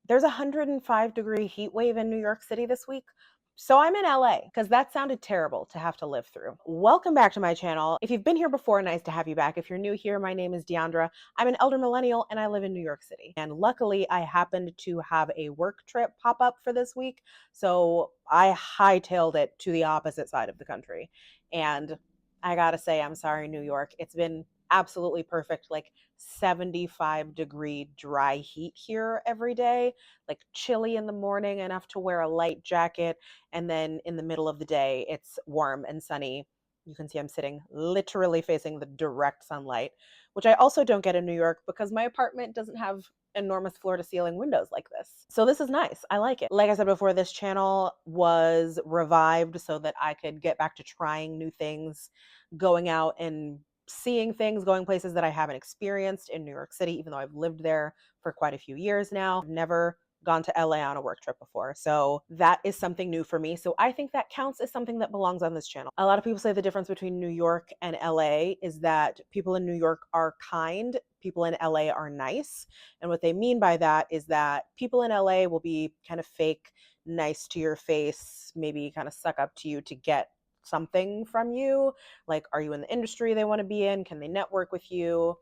There's a 105-degree heat wave in New York City this week. So I'm in LA because that sounded terrible to have to live through. Welcome back to my channel. If you've been here before, nice to have you back. If you're new here, my name is Deandra. I'm an elder millennial and I live in New York City. And luckily, I happened to have a work trip pop up for this week. So I hightailed it to the opposite side of the country. And I gotta say, I'm sorry, New York. It's been absolutely perfect, like 75-degree dry heat here every day, like chilly in the morning, enough to wear a light jacket. And then in the middle of the day, it's warm and sunny. You can see I'm sitting literally facing the direct sunlight, which I also don't get in New York because my apartment doesn't have enormous floor to ceiling windows like this. So this is nice. I like it. Like I said before, this channel was revived so that I could get back to trying new things, going out and seeing things, going places that I haven't experienced in New York City, even though I've lived there for quite a few years now. I've never gone to LA on a work trip before. So that is something new for me. So I think that counts as something that belongs on this channel. A lot of people say the difference between New York and LA is that people in New York are kind, people in LA are nice. And what they mean by that is that people in LA will be kind of fake, nice to your face, maybe kind of suck up to you to get something from you. Like, are you in the industry they want to be in? Can they network with you?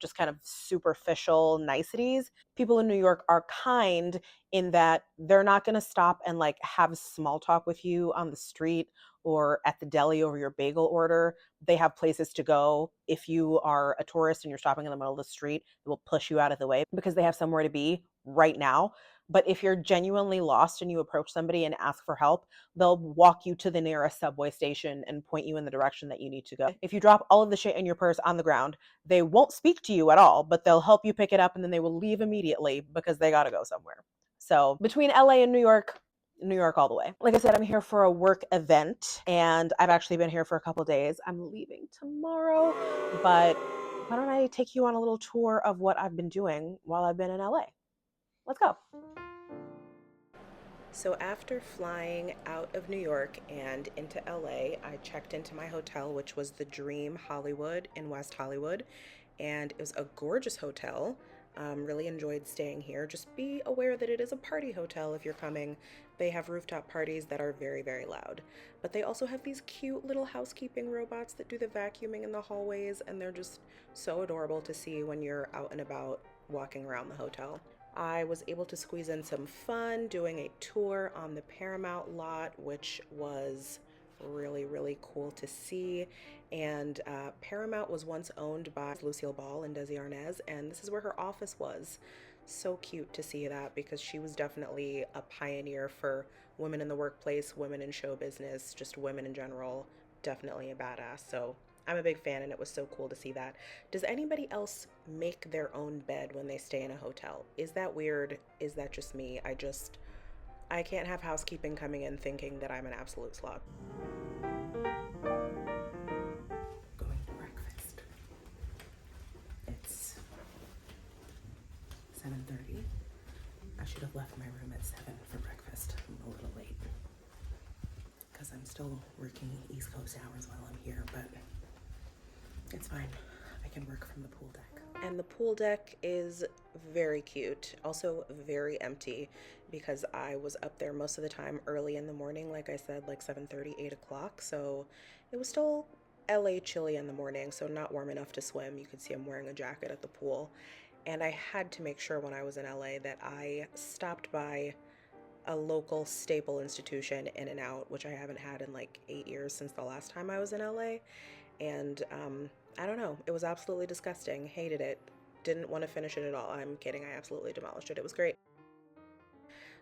Just kind of superficial niceties. People in New York are kind in that they're not going to stop and like have small talk with you on the street or at the deli over your bagel order. They have places to go. If you are a tourist and you're stopping in the middle of the street, they will push you out of the way because they have somewhere to be right now. But if you're genuinely lost and you approach somebody and ask for help, they'll walk you to the nearest subway station and point you in the direction that you need to go. If you drop all of the shit in your purse on the ground, they won't speak to you at all, but they'll help you pick it up and then they will leave immediately because they got to go somewhere. So between LA and New York all the way. Like I said, I'm here for a work event and I've actually been here for a couple days. I'm leaving tomorrow, but why don't I take you on a little tour of what I've been doing while I've been in LA? Let's go. So after flying out of New York and into LA, I checked into my hotel, which was the Dream Hollywood in West Hollywood. And it was a gorgeous hotel. Really enjoyed staying here. Just be aware that it is a party hotel if you're coming. They have rooftop parties that are very, very loud. But they also have these cute little housekeeping robots that do the vacuuming in the hallways, and they're just so adorable to see when you're out and about walking around the hotel. I was able to squeeze in some fun doing a tour on the Paramount lot, which was really, really cool to see. And Paramount was once owned by Lucille Ball and Desi Arnaz, and this is where her office was. So cute to see that because she was definitely a pioneer for women in the workplace, women in show business, just women in general. Definitely a badass. So I'm a big fan, and it was so cool to see that. Does anybody else make their own bed when they stay in a hotel? Is that weird? Is that just me? I can't have housekeeping coming in thinking that I'm an absolute slob. Going to breakfast. It's 7:30. I should have left my room at 7 for breakfast. I'm a little late because I'm still working East Coast hours while I'm here, but it's fine. I can work from the pool deck. And the pool deck is very cute, also very empty because I was up there most of the time early in the morning, like I said, like 7:30, 8 o'clock. So it was still LA chilly in the morning, so not warm enough to swim. You could see I'm wearing a jacket at the pool. And I had to make sure when I was in LA that I stopped by a local staple institution, In-N-Out, which I haven't had in like 8 years since the last time I was in LA. And I don't know, it was absolutely disgusting. Hated it. Didn't want to finish it at all. I'm kidding, I absolutely demolished it. It was great.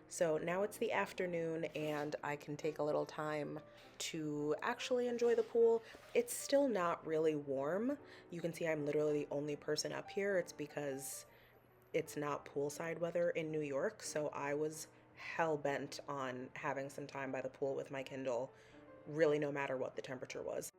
So now it's the afternoon and I can take a little time to actually enjoy the pool. It's still not really warm. You can see I'm literally the only person up here. It's because it's not poolside weather in New York, so I was hell bent on having some time by the pool with my Kindle, really no matter what the temperature was.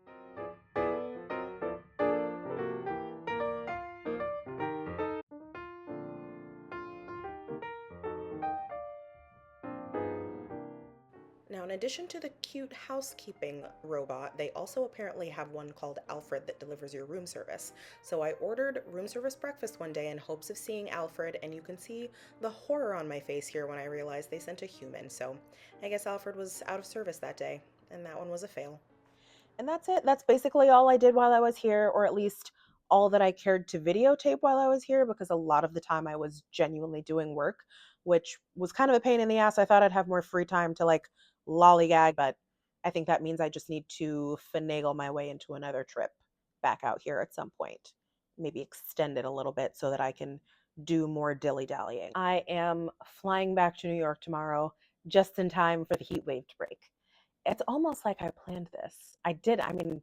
Now, Now, in addition to the cute housekeeping robot, they also apparently have one called Alfred that delivers your room service. So I ordered room service breakfast one day in hopes of seeing Alfred, and you can see the horror on my face here when I realized they sent a human. So I guess Alfred was out of service that day, and that one was a fail. And that's it. That's basically all I did while I was here, or at least all that I cared to videotape while I was here, because a lot of the time I was genuinely doing work, which was kind of a pain in the ass. I thought I'd have more free time to like lollygag, but I think that means I just need to finagle my way into another trip back out here at some point. Maybe extend it a little bit so that I can do more dilly dallying. I am flying back to New York tomorrow just in time for the heat wave to break. It's almost like I planned this. I mean,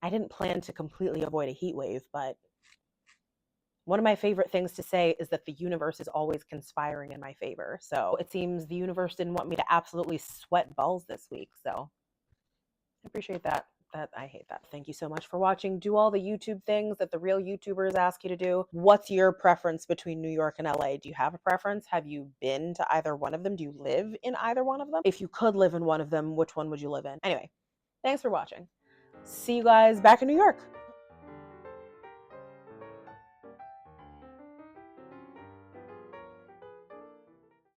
I didn't plan to completely avoid a heat wave, but one of my favorite things to say is that the universe is always conspiring in my favor. So it seems the universe didn't want me to absolutely sweat balls this week. So I appreciate that. I hate that. Thank you so much for watching. Do all the YouTube things that the real YouTubers ask you to do. What's your preference between New York and LA? Do you have a preference? Have you been to either one of them? Do you live in either one of them? If you could live in one of them, which one would you live in? Anyway, thanks for watching. See you guys back in New York.